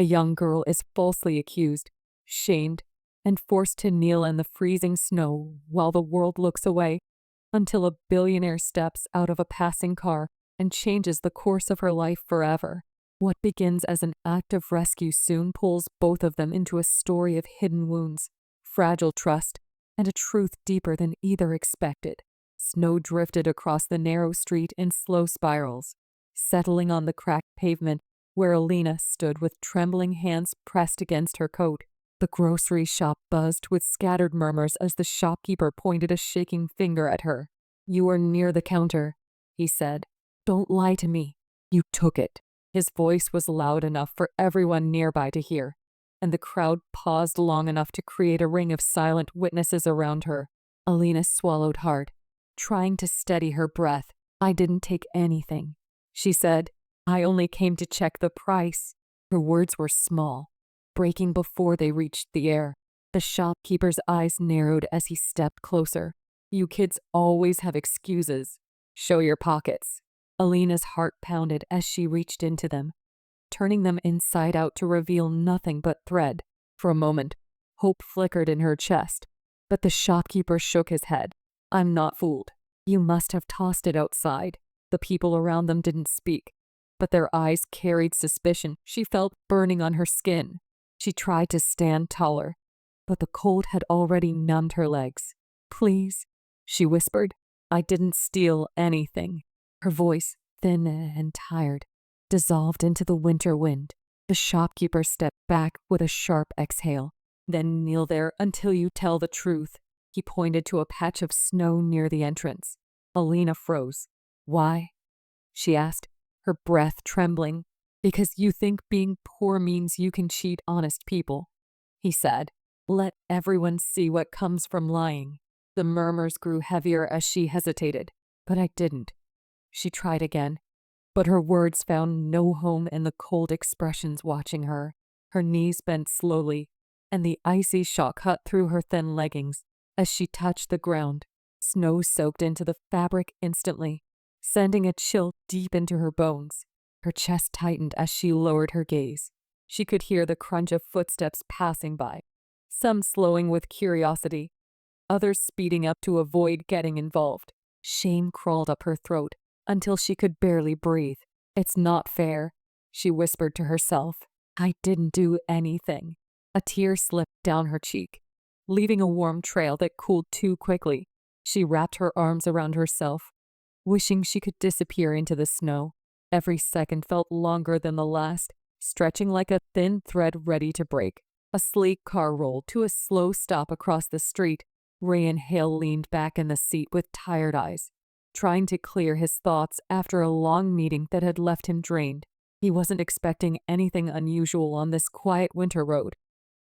A young girl is falsely accused, shamed, and forced to kneel in the freezing snow while the world looks away, until a billionaire steps out of a passing car and changes the course of her life forever. What begins as an act of rescue soon pulls both of them into a story of hidden wounds, fragile trust, and a truth deeper than either expected. Snow drifted across the narrow street in slow spirals, settling on the cracked pavement where Alina stood with trembling hands pressed against her coat. The grocery shop buzzed with scattered murmurs as the shopkeeper pointed a shaking finger at her. "You were near the counter," he said. "Don't lie to me. You took it." His voice was loud enough for everyone nearby to hear, and the crowd paused long enough to create a ring of silent witnesses around her. Alina swallowed hard, trying to steady her breath. "I didn't take anything," she said. "I only came to check the price." Her words were small, breaking before they reached the air. The shopkeeper's eyes narrowed as he stepped closer. "You kids always have excuses. Show your pockets." Alina's heart pounded as she reached into them, turning them inside out to reveal nothing but thread. For a moment, hope flickered in her chest, but the shopkeeper shook his head. "I'm not fooled. You must have tossed it outside." The people around them didn't speak, but their eyes carried suspicion she felt burning on her skin. She tried to stand taller, but the cold had already numbed her legs. "Please," she whispered, "I didn't steal anything." Her voice, thin and tired, dissolved into the winter wind. The shopkeeper stepped back with a sharp exhale. "Then kneel there until you tell the truth." He pointed to a patch of snow near the entrance. Alina froze. "Why?" she asked, her breath trembling. "Because you think being poor means you can cheat honest people," he said. "Let everyone see what comes from lying." The murmurs grew heavier as she hesitated. "But I didn't." She tried again, but her words found no home in the cold expressions watching her. Her knees bent slowly, and the icy shock cut through her thin leggings. As she touched the ground, snow soaked into the fabric instantly, sending a chill deep into her bones. Her chest tightened as she lowered her gaze. She could hear the crunch of footsteps passing by, some slowing with curiosity, others speeding up to avoid getting involved. Shame crawled up her throat until she could barely breathe. "It's not fair," she whispered to herself. "I didn't do anything." A tear slipped down her cheek, leaving a warm trail that cooled too quickly. She wrapped her arms around herself, wishing she could disappear into the snow. Every second felt longer than the last, stretching like a thin thread ready to break. A sleek car rolled to a slow stop across the street. Ray and Hale leaned back in the seat with tired eyes, trying to clear his thoughts after a long meeting that had left him drained. He wasn't expecting anything unusual on this quiet winter road,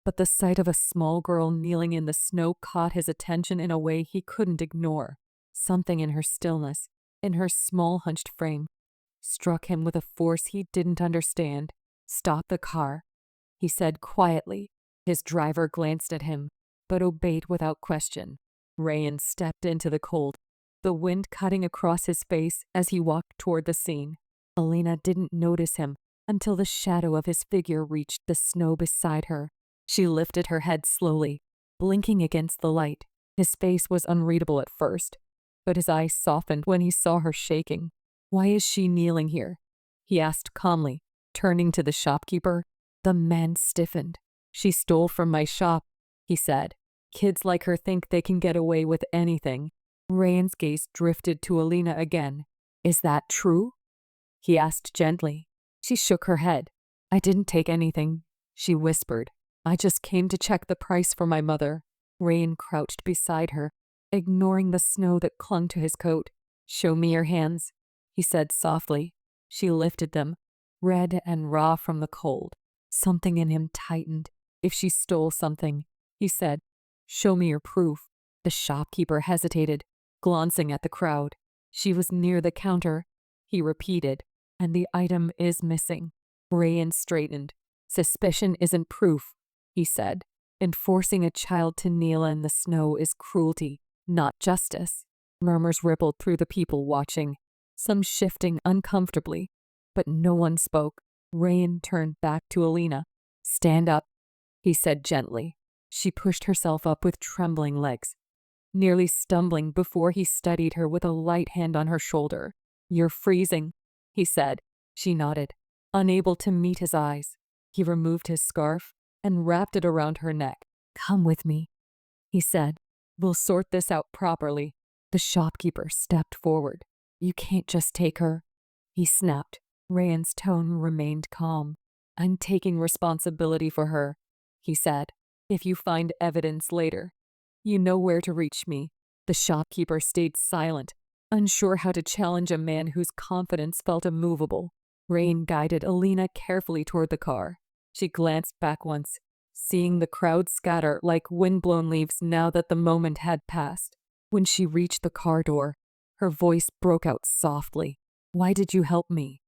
but the sight of a small girl kneeling in the snow caught his attention in a way he couldn't ignore. Something in her stillness, in her small hunched frame, struck him with a force he didn't understand. "Stop the car," he said quietly. His driver glanced at him, but obeyed without question. Rayan stepped into the cold, the wind cutting across his face as he walked toward the scene. Alina didn't notice him until the shadow of his figure reached the snow beside her. She lifted her head slowly, blinking against the light. His face was unreadable at first, but his eyes softened when he saw her shaking. "Why is she kneeling here?" he asked calmly, turning to the shopkeeper. The man stiffened. "She stole from my shop," he said. "Kids like her think they can get away with anything." Rayan's gaze drifted to Alina again. "Is that true?" he asked gently. She shook her head. "I didn't take anything," she whispered. "I just came to check the price for my mother." Rayan crouched beside her, ignoring the snow that clung to his coat. "Show me your hands," he said softly. She lifted them, red and raw from the cold. Something in him tightened. "If she stole something," he said, "show me your proof." The shopkeeper hesitated, glancing at the crowd. "She was near the counter," he repeated, "and the item is missing." Rayan straightened. "Suspicion isn't proof," he said. "Enforcing a child to kneel in the snow is cruelty, not justice." Murmurs rippled through the people watching, some shifting uncomfortably, but no one spoke. Rayan turned back to Alina. Stand up, he said gently. She pushed herself up with trembling legs, nearly stumbling before he steadied her with a light hand on her shoulder. You're freezing, he said. She nodded, unable to meet his eyes. He removed his scarf and wrapped it around her neck. Come with me, he said. We'll sort this out properly. The shopkeeper stepped forward. You can't just take her, he snapped. Ryan's tone remained calm. I'm taking responsibility for her, he said. If you find evidence later, you know where to reach me. The shopkeeper stayed silent, unsure how to challenge a man whose confidence felt immovable. Rain guided Alina carefully toward the car. She glanced back once, seeing the crowd scatter like windblown leaves now that the moment had passed. When she reached the car door, her voice broke out softly. Why did you help me?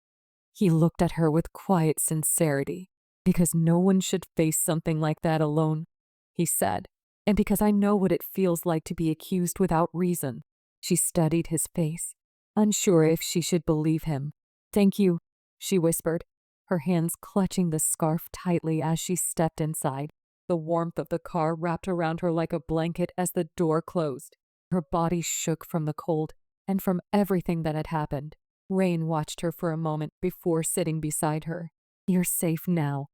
He looked at her with quiet sincerity. Because no one should face something like that alone, he said. And because I know what it feels like to be accused without reason. She studied his face, unsure if she should believe him. Thank you, she whispered, her hands clutching the scarf tightly as she stepped inside. The warmth of the car wrapped around her like a blanket as the door closed. Her body shook from the cold and from everything that had happened. Rain watched her for a moment before sitting beside her. You're safe now,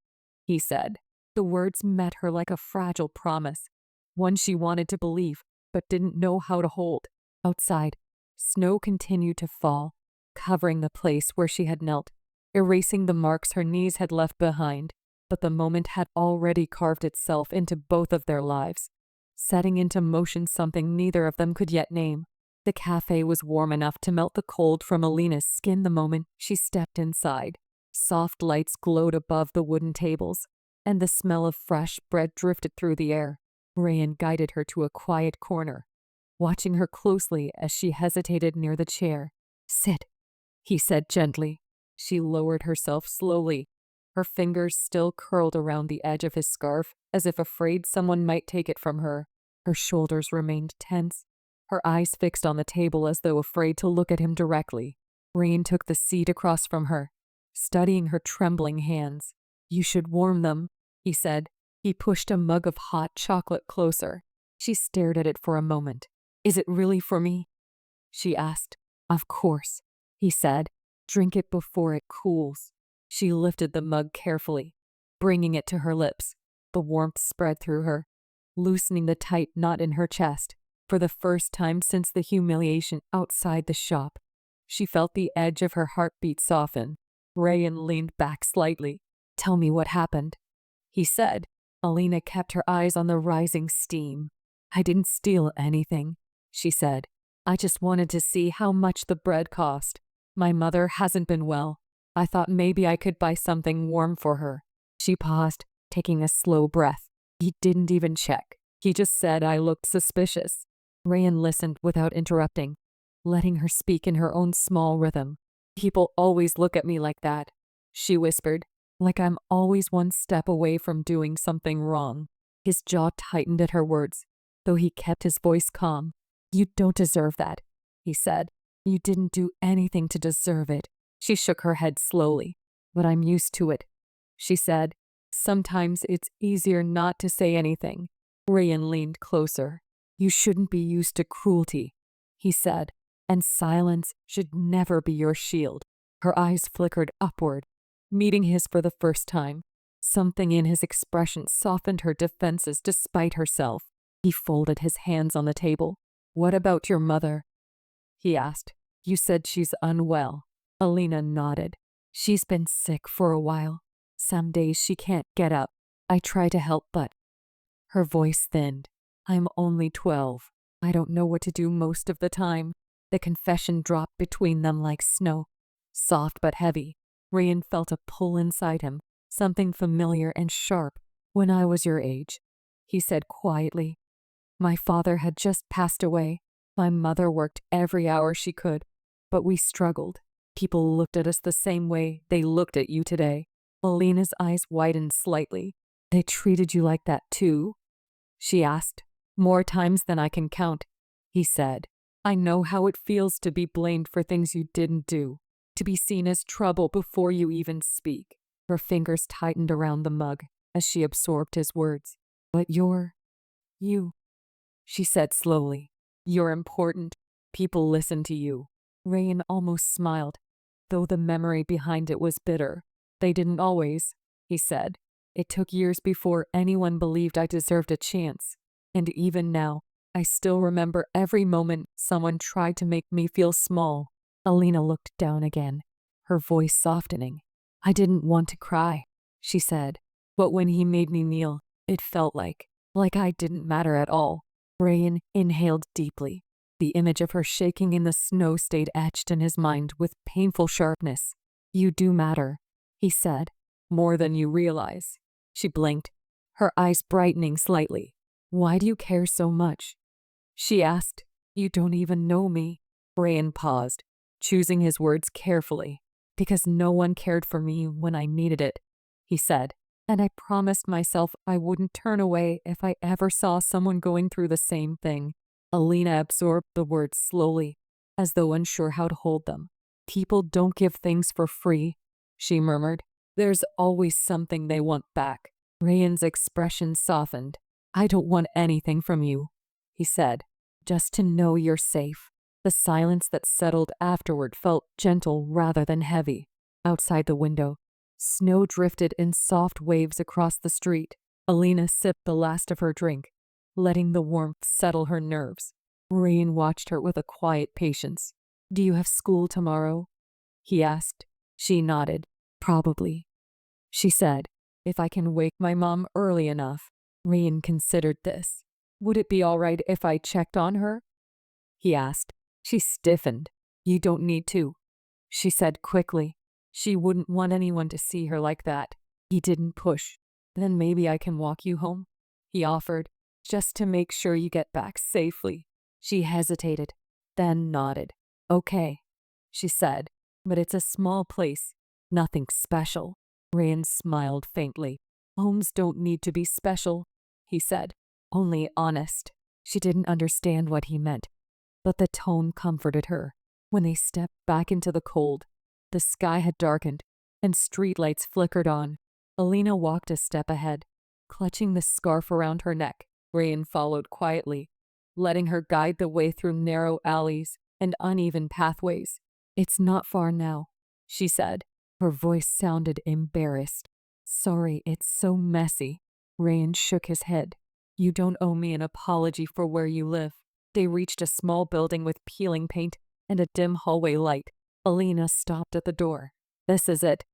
he said. The words met her like a fragile promise, one she wanted to believe but didn't know how to hold. Outside, snow continued to fall, covering the place where she had knelt, erasing the marks her knees had left behind. But the moment had already carved itself into both of their lives, setting into motion something neither of them could yet name. The cafe was warm enough to melt the cold from Alina's skin the moment she stepped inside. Soft lights glowed above the wooden tables, and the smell of fresh bread drifted through the air. Rayan guided her to a quiet corner, watching her closely as she hesitated near the chair. Sit, he said gently. She lowered herself slowly, her fingers still curled around the edge of his scarf as if afraid someone might take it from her. Her shoulders remained tense, her eyes fixed on the table as though afraid to look at him directly. Rain took the seat across from her, studying her trembling hands. You should warm them, he said. He pushed a mug of hot chocolate closer. She stared at it for a moment. Is it really for me? She asked. Of course, he said. Drink it before it cools. She lifted the mug carefully, bringing it to her lips. The warmth spread through her, loosening the tight knot in her chest. For the first time since the humiliation outside the shop, she felt the edge of her heartbeat soften. Rayan leaned back slightly. Tell me what happened, he said. Alina kept her eyes on the rising steam. I didn't steal anything, she said. I just wanted to see how much the bread cost. My mother hasn't been well. I thought maybe I could buy something warm for her. She paused, taking a slow breath. He didn't even check. He just said I looked suspicious. Rayan listened without interrupting, letting her speak in her own small rhythm. People always look at me like that, she whispered, like I'm always one step away from doing something wrong. His jaw tightened at her words, though he kept his voice calm. You don't deserve that, he said. You didn't do anything to deserve it. She shook her head slowly. But I'm used to it, she said. Sometimes it's easier not to say anything. Rayan leaned closer. You shouldn't be used to cruelty, he said, and silence should never be your shield. Her eyes flickered upward, meeting his for the first time. Something in his expression softened her defenses despite herself. He folded his hands on the table. What about your mother? He asked. You said she's unwell. Alina nodded. She's been sick for a while. Some days she can't get up. I try to help, but... Her voice thinned. I'm only 12. I don't know what to do most of the time. The confession dropped between them like snow, soft but heavy. Rayan felt a pull inside him, something familiar and sharp. When I was your age, he said quietly. My father had just passed away. My mother worked every hour she could, but we struggled. People looked at us the same way they looked at you today. Alina's eyes widened slightly. They treated you like that too? She asked. More times than I can count, he said. I know how it feels to be blamed for things you didn't do, to be seen as trouble before you even speak. Her fingers tightened around the mug, as she absorbed his words. But you, she said slowly. You're important. People listen to you. Rayan almost smiled, though the memory behind it was bitter. They didn't always, he said. It took years before anyone believed I deserved a chance. And even now, I still remember every moment someone tried to make me feel small. Alina looked down again, her voice softening. I didn't want to cry, she said, but when he made me kneel, it felt like I didn't matter at all. Rayan inhaled deeply. The image of her shaking in the snow stayed etched in his mind with painful sharpness. You do matter, he said, more than you realize. She blinked, her eyes brightening slightly. Why do you care so much? She asked. You don't even know me. Rayan paused, choosing his words carefully. Because no one cared for me when I needed it, he said. And I promised myself I wouldn't turn away if I ever saw someone going through the same thing. Alina absorbed the words slowly, as though unsure how to hold them. People don't give things for free, she murmured. There's always something they want back. Rayan's expression softened. I don't want anything from you, he said. Just to know you're safe. The silence that settled afterward felt gentle rather than heavy. Outside the window, snow drifted in soft waves across the street. Alina sipped the last of her drink, letting the warmth settle her nerves. Rayan watched her with a quiet patience. Do you have school tomorrow? He asked. She nodded. Probably, she said. If I can wake my mom early enough. Rayan considered this. Would it be all right if I checked on her? He asked. She stiffened. You don't need to, she said quickly. She wouldn't want anyone to see her like that. He didn't push. Then maybe I can walk you home, he offered, just to make sure you get back safely. She hesitated, then nodded. Okay, she said, but it's a small place, nothing special. Rayan smiled faintly. Homes don't need to be special, he said, only honest. She didn't understand what he meant, but the tone comforted her. When they stepped back into the cold, the sky had darkened, and streetlights flickered on. Alina walked a step ahead, clutching the scarf around her neck. Rayan followed quietly, letting her guide the way through narrow alleys and uneven pathways. It's not far now, she said. Her voice sounded embarrassed. Sorry, it's so messy. Rayan shook his head. You don't owe me an apology for where you live. They reached a small building with peeling paint and a dim hallway light. Alina stopped at the door. This is it,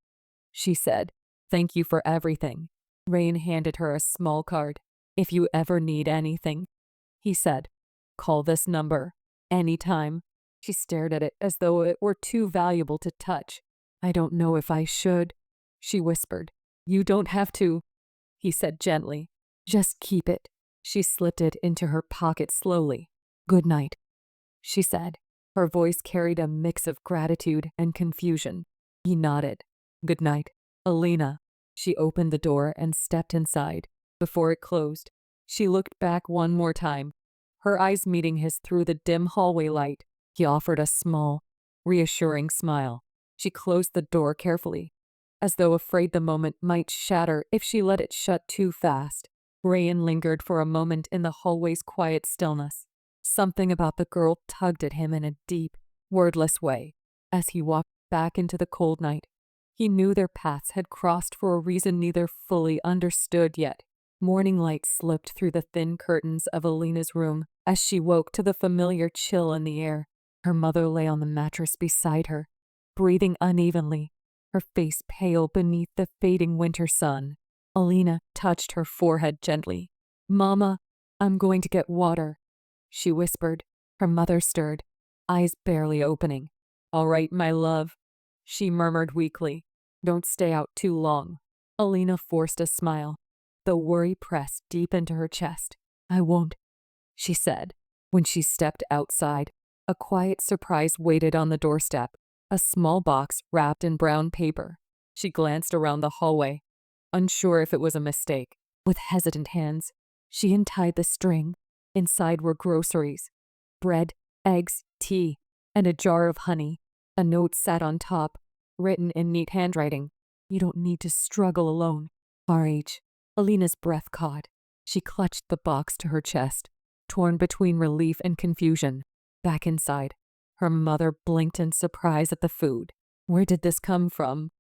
she said. Thank you for everything. Rayan handed her a small card. If you ever need anything, he said, call this number. Anytime. She stared at it as though it were too valuable to touch. I don't know if I should, she whispered. You don't have to, he said gently. Just keep it. She slipped it into her pocket slowly. Good night, she said. Her voice carried a mix of gratitude and confusion. He nodded. Good night, Alina. She opened the door and stepped inside. Before it closed, she looked back one more time, her eyes meeting his through the dim hallway light. He offered a small, reassuring smile. She closed the door carefully, as though afraid the moment might shatter if she let it shut too fast. Rayan lingered for a moment in the hallway's quiet stillness. Something about the girl tugged at him in a deep, wordless way. As he walked back into the cold night, he knew their paths had crossed for a reason neither fully understood yet. Morning light slipped through the thin curtains of Alina's room as she woke to the familiar chill in the air. Her mother lay on the mattress beside her, breathing unevenly, her face pale beneath the fading winter sun. Alina touched her forehead gently. Mama, I'm going to get water, she whispered. Her mother stirred, eyes barely opening. All right, my love, she murmured weakly. Don't stay out too long. Alina forced a smile. The worry pressed deep into her chest. I won't, she said. When she stepped outside, a quiet surprise waited on the doorstep, a small box wrapped in brown paper. She glanced around the hallway, unsure if it was a mistake. With hesitant hands, she untied the string. Inside were groceries, bread, eggs, tea, and a jar of honey. A note sat on top, written in neat handwriting. You don't need to struggle alone. RH. Alina's breath caught. She clutched the box to her chest, torn between relief and confusion. Back inside, her mother blinked in surprise at the food. "Where did this come from?"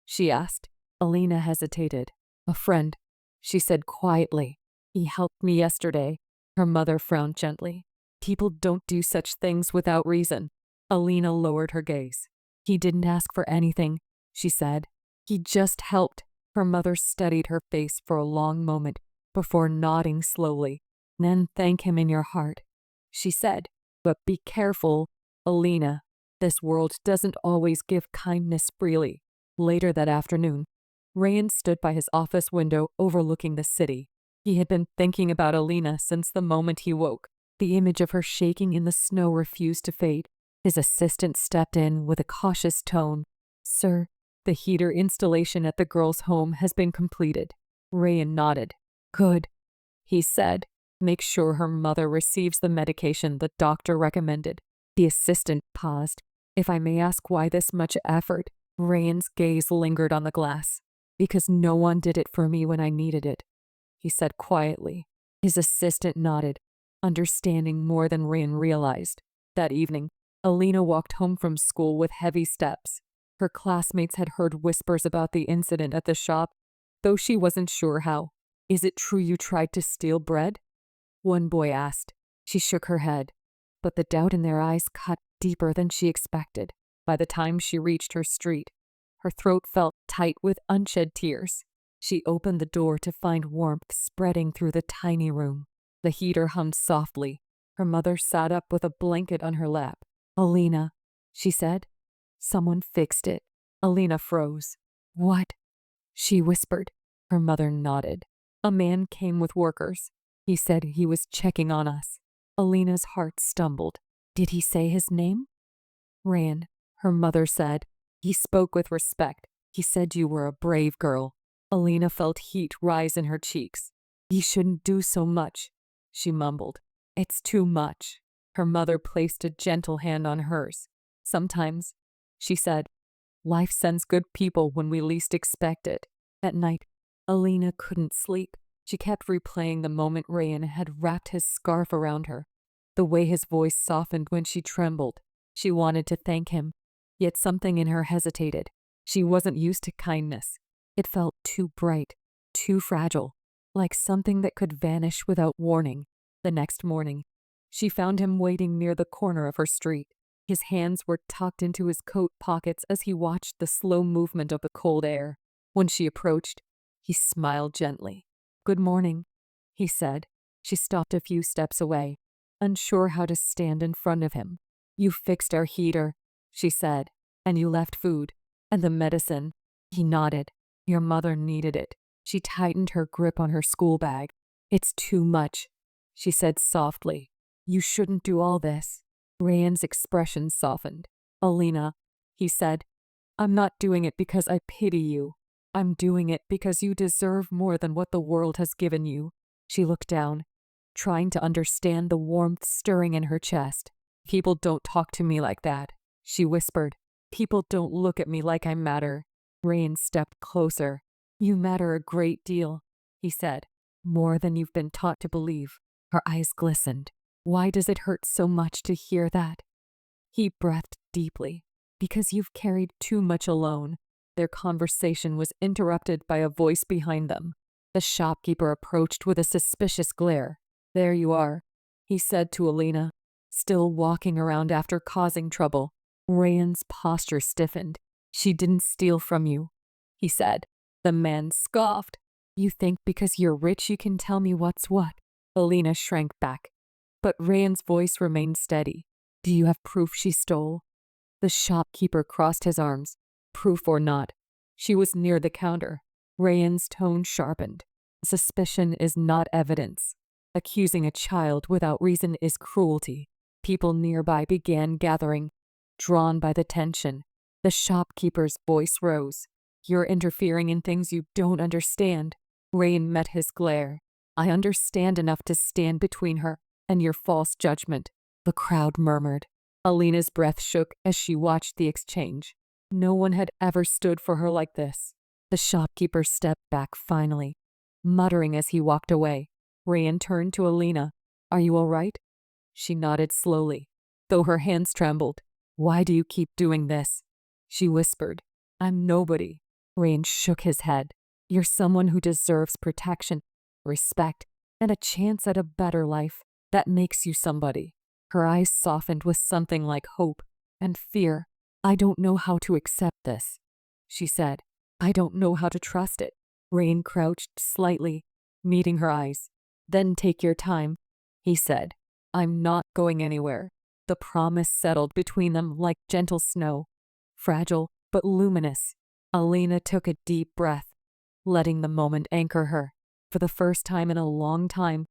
she asked. Alina hesitated. "A friend," she said quietly. "He helped me yesterday." Her mother frowned gently. "People don't do such things without reason." Alina lowered her gaze. "He didn't ask for anything," she said. "He just helped." Her mother studied her face for a long moment before nodding slowly. "Then thank him in your heart," she said. "But be careful, Alina. This world doesn't always give kindness freely." Later that afternoon, Rayan stood by his office window overlooking the city. He had been thinking about Alina since the moment he woke. The image of her shaking in the snow refused to fade. His assistant stepped in with a cautious tone. "Sir, the heater installation at the girl's home has been completed." Rayan nodded. "Good," he said. "Make sure her mother receives the medication the doctor recommended." The assistant paused. "If I may ask why this much effort?" Rayan's gaze lingered on the glass. "Because no one did it for me when I needed it," he said quietly. His assistant nodded, understanding more than Rayan realized. That evening, Alina walked home from school with heavy steps. Her classmates had heard whispers about the incident at the shop, though she wasn't sure how. "Is it true you tried to steal bread?" one boy asked. She shook her head, but the doubt in their eyes cut deeper than she expected. By the time she reached her street, her throat felt tight with unshed tears. She opened the door to find warmth spreading through the tiny room. The heater hummed softly. Her mother sat up with a blanket on her lap. "Alina," she said. "Someone fixed it." Alina froze. "What?" she whispered. Her mother nodded. "A man came with workers. He said he was checking on us." Alina's heart stumbled. "Did he say his name?" "Rayan," her mother said. "He spoke with respect. He said you were a brave girl." Alina felt heat rise in her cheeks. "He shouldn't do so much," she mumbled. "It's too much." Her mother placed a gentle hand on hers. "Sometimes," she said, "life sends good people when we least expect it." At night, Alina couldn't sleep. She kept replaying the moment Rayan had wrapped his scarf around her, the way his voice softened when she trembled. She wanted to thank him, yet something in her hesitated. She wasn't used to kindness. It felt too bright, too fragile, like something that could vanish without warning. The next morning, she found him waiting near the corner of her street. His hands were tucked into his coat pockets as he watched the slow movement of the cold air. When she approached, he smiled gently. "Good morning," he said. She stopped a few steps away, unsure how to stand in front of him. "You fixed our heater," she said, "and you left food. And the medicine." He nodded. "Your mother needed it." She tightened her grip on her school bag. "It's too much," she said softly. "You shouldn't do all this." Rayan's expression softened. "Alina," he said, "I'm not doing it because I pity you. I'm doing it because you deserve more than what the world has given you." She looked down, trying to understand the warmth stirring in her chest. "People don't talk to me like that," she whispered. "People don't look at me like I matter." Rayan stepped closer. "You matter a great deal," he said. "More than you've been taught to believe." Her eyes glistened. "Why does it hurt so much to hear that?" He breathed deeply. "Because you've carried too much alone." Their conversation was interrupted by a voice behind them. The shopkeeper approached with a suspicious glare. "There you are," he said to Alina, still walking around after causing trouble. Rayan's posture stiffened. "She didn't steal from you," he said. The man scoffed. "You think because you're rich you can tell me what's what?" Alina shrank back, but Rayan's voice remained steady. "Do you have proof she stole?" The shopkeeper crossed his arms. "Proof or not, she was near the counter." Rayan's tone sharpened. "Suspicion is not evidence. Accusing a child without reason is cruelty." People nearby began gathering, drawn by the tension. The shopkeeper's voice rose. "You're interfering in things you don't understand." Rayan met his glare. "I understand enough to stand between her and your false judgment." The crowd murmured. Alina's breath shook as she watched the exchange. No one had ever stood for her like this. The shopkeeper stepped back finally. muttering as he walked away. Rayan turned to Alina. Are you all right? She nodded slowly, though her hands trembled. Why do you keep doing this? She whispered. I'm nobody. Rayan shook his head. You're someone who deserves protection, respect, and a chance at a better life. That makes you somebody. Her eyes softened with something like hope and fear. I don't know how to accept this, she said. I don't know how to trust it. Rain crouched slightly, meeting her eyes. Then take your time, he said. I'm not going anywhere. The promise settled between them like gentle snow, fragile but luminous. Alina took a deep breath, letting the moment anchor her. For the first time in a long time,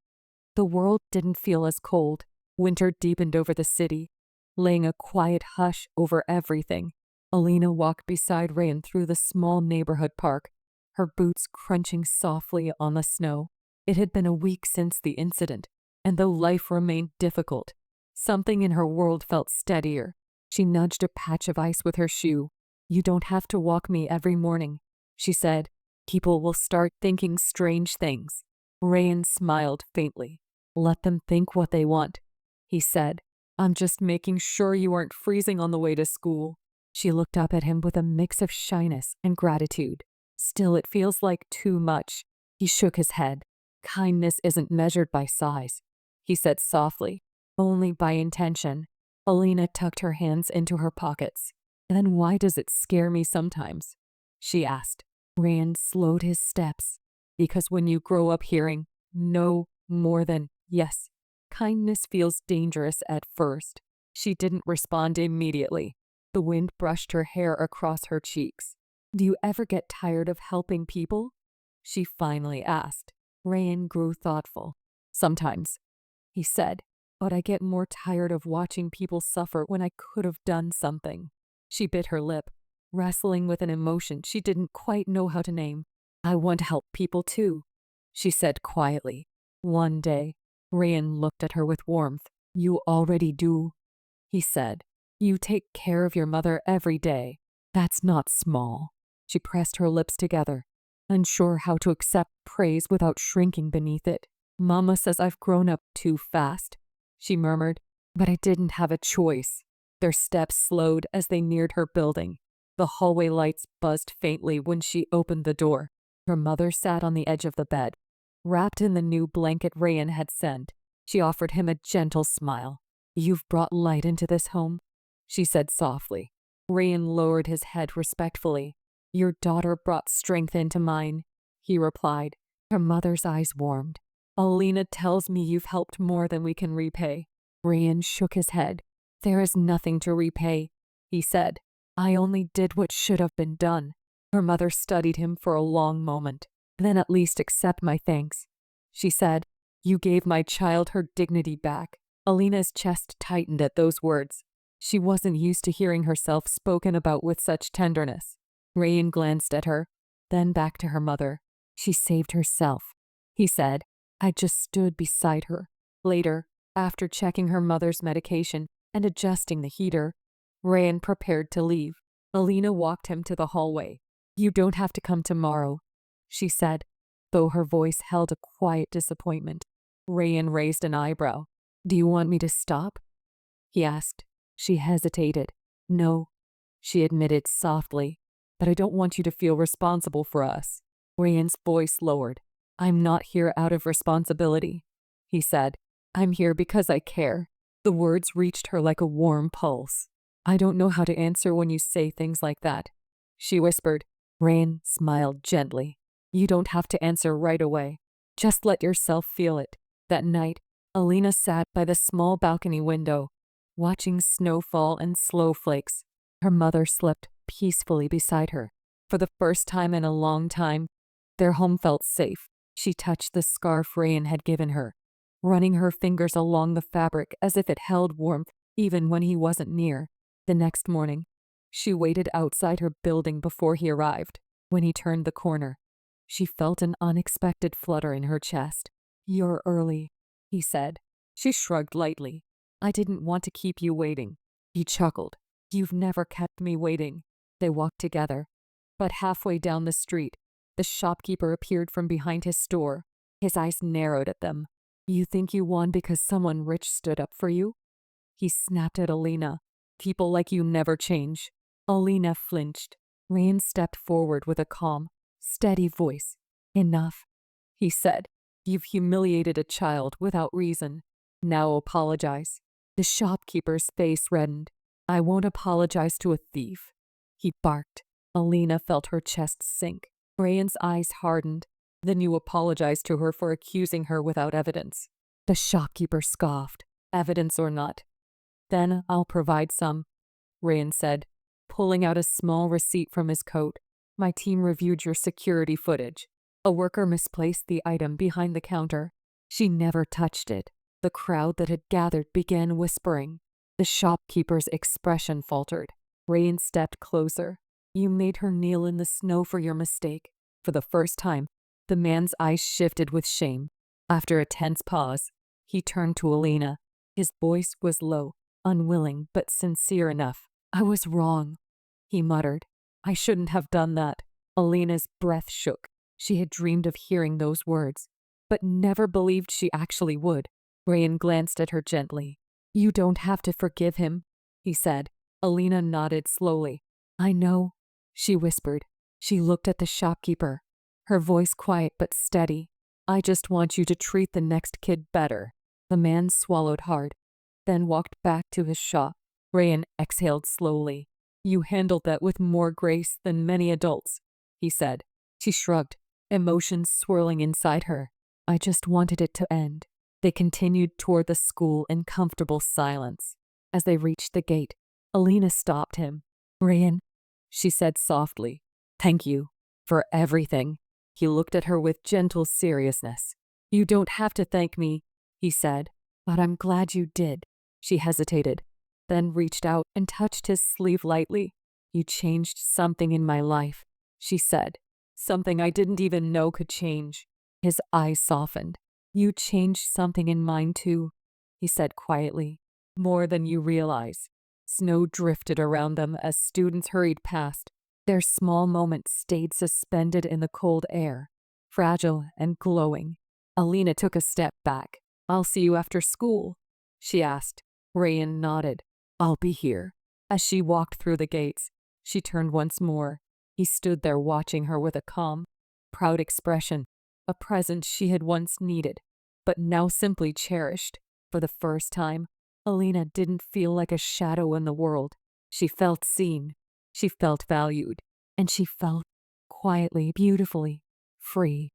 the world didn't feel as cold. Winter deepened over the city, laying a quiet hush over everything. Alina walked beside Rayan through the small neighborhood park, her boots crunching softly on the snow. It had been a week since the incident, and though life remained difficult, something in her world felt steadier. She nudged a patch of ice with her shoe. You don't have to walk me every morning, she said. People will start thinking strange things. Rayan smiled faintly. Let them think what they want, he said. I'm just making sure you aren't freezing on the way to school. She looked up at him with a mix of shyness and gratitude. Still, it feels like too much. He shook his head. Kindness isn't measured by size, he said softly, only by intention. Alina tucked her hands into her pockets. Then why does it scare me sometimes? She asked. Rand slowed his steps. Because when you grow up hearing no more than yes, kindness feels dangerous at first. She didn't respond immediately. The wind brushed her hair across her cheeks. Do you ever get tired of helping people? She finally asked. Rayan grew thoughtful. Sometimes, he said, but I get more tired of watching people suffer when I could have done something. She bit her lip, wrestling with an emotion she didn't quite know how to name. I want to help people too, she said quietly. One day, Rayan looked at her with warmth. You already do, he said. You take care of your mother every day. That's not small. She pressed her lips together, unsure how to accept praise without shrinking beneath it. Mama says I've grown up too fast, she murmured, but I didn't have a choice. Their steps slowed as they neared her building. The hallway lights buzzed faintly when she opened the door. Her mother sat on the edge of the bed, wrapped in the new blanket Rayan had sent. She offered him a gentle smile. You've brought light into this home, she said softly. Rayan lowered his head respectfully. Your daughter brought strength into mine, he replied. Her mother's eyes warmed. Alina tells me you've helped more than we can repay. Rayan shook his head. There is nothing to repay, he said. I only did what should have been done. Her mother studied him for a long moment. Then at least accept my thanks, she said. You gave my child her dignity back. Alina's chest tightened at those words. She wasn't used to hearing herself spoken about with such tenderness. Rayan glanced at her, then back to her mother. She saved herself, he said. I just stood beside her. Later, after checking her mother's medication and adjusting the heater, Rayan prepared to leave. Alina walked him to the hallway. You don't have to come tomorrow, she said, though her voice held a quiet disappointment. Rayan raised an eyebrow. Do you want me to stop? He asked. She hesitated. No, she admitted softly, but I don't want you to feel responsible for us. Rayan's voice lowered. I'm not here out of responsibility, he said. I'm here because I care. The words reached her like a warm pulse. I don't know how to answer when you say things like that, she whispered. Rayan smiled gently. You don't have to answer right away. Just let yourself feel it. That night, Alina sat by the small balcony window, watching snowfall and snowflakes. Her mother slept peacefully beside her. For the first time in a long time, their home felt safe. She touched the scarf Rayan had given her, running her fingers along the fabric as if it held warmth even when he wasn't near. The next morning, she waited outside her building before he arrived. When he turned the corner, she felt an unexpected flutter in her chest. You're early, he said. She shrugged lightly. I didn't want to keep you waiting. He chuckled. You've never kept me waiting. They walked together, but halfway down the street, The shopkeeper appeared from behind his store. His eyes narrowed at them. You think you won because someone rich stood up for you? He snapped at Alina. People like you never change. Alina flinched. Rayan stepped forward with a calm, steady voice. Enough, he said. You've humiliated a child without reason. Now apologize. The shopkeeper's face reddened. I won't apologize to a thief, he barked. Alina felt her chest sink. Rayan's eyes hardened. Then you apologize to her for accusing her without evidence. The shopkeeper scoffed. Evidence or not. Then I'll provide some, Rayan said, pulling out a small receipt from his coat. My team reviewed your security footage. A worker misplaced the item behind the counter. She never touched it. The crowd that had gathered began whispering. The shopkeeper's expression faltered. Rayan stepped closer. You made her kneel in the snow for your mistake. For the first time, the man's eyes shifted with shame. After a tense pause, he turned to Alina. His voice was low, unwilling but sincere enough. I was wrong, he muttered. I shouldn't have done that. Alina's breath shook. She had dreamed of hearing those words, but never believed she actually would. Rayan glanced at her gently. You don't have to forgive him, he said. Alina nodded slowly. I know, she whispered. She looked at the shopkeeper, her voice quiet but steady. I just want you to treat the next kid better. The man swallowed hard, then walked back to his shop. Rayan exhaled slowly. You handled that with more grace than many adults, he said. She shrugged, emotions swirling inside her. I just wanted it to end. They continued toward the school in comfortable silence. As they reached the gate, Alina stopped him. Rayan, she said softly, thank you for everything. He looked at her with gentle seriousness. You don't have to thank me, he said, but I'm glad you did. She hesitated, then reached out and touched his sleeve lightly. You changed something in my life, she said. Something I didn't even know could change. His eyes softened. You changed something in mine too, he said quietly. More than you realize. Snow drifted around them as students hurried past. Their small moment stayed suspended in the cold air, fragile and glowing. Alina took a step back. I'll see you after school, she asked. Rayan nodded. I'll be here. As she walked through the gates, she turned once more. He stood there watching her with a calm, proud expression, a presence she had once needed, but now simply cherished. For the first time, Alina didn't feel like a shadow in the world. She felt seen, she felt valued, and she felt quietly, beautifully free.